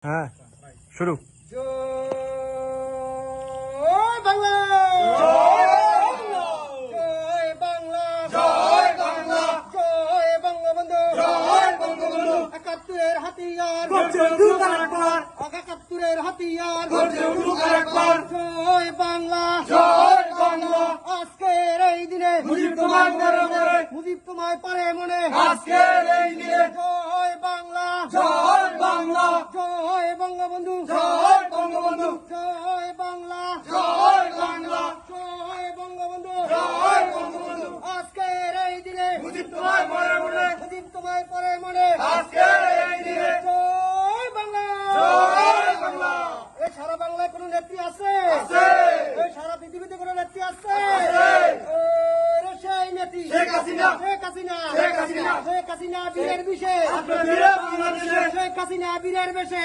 हाँ शुरू। জয় বাংলা জয় বাংলা জয় বাংলা জয় বঙ্গবন্ধু জয় বঙ্গবন্ধু ৭১-এর হাতিয়ার গর্জে উঠুক আরেকবার ৭১-এর হাতিয়ার গর্জে উঠুক আরেকবার জয় বাংলা জয় বাংলা আজকের এই দিনে মুজিব তোমায় মনে মনে মুজিব তোমায় পারে মনে আজকের এই দিনে জয় বাংলা জয় বাংলা জয় বঙ্গবন্ধু জয় বঙ্গবন্ধু জয় বাংলা জয় বাংলা জয় বঙ্গবন্ধু জয় বঙ্গবন্ধু আজকের এই দিনে মুজিব তোমায় মনে মনে মুজিব তোমায় পরে মনে আজকের এই দিনে জয় বাংলা জয় বাংলা এই সারা বাংলায় কোন নেত্রী আছে আছে। এই সারা পৃথিবীতে কোন নেত্রী আছে আছে। রে সেই নেত্রী শেখ হাসিনা। শেখ হাসিনা শেখ হাসিনা। শেখ হাসিনা বীরের বিশেষ আপনার বীরে বাংলাদেশে শেখ হাসিনা বীরের বেশে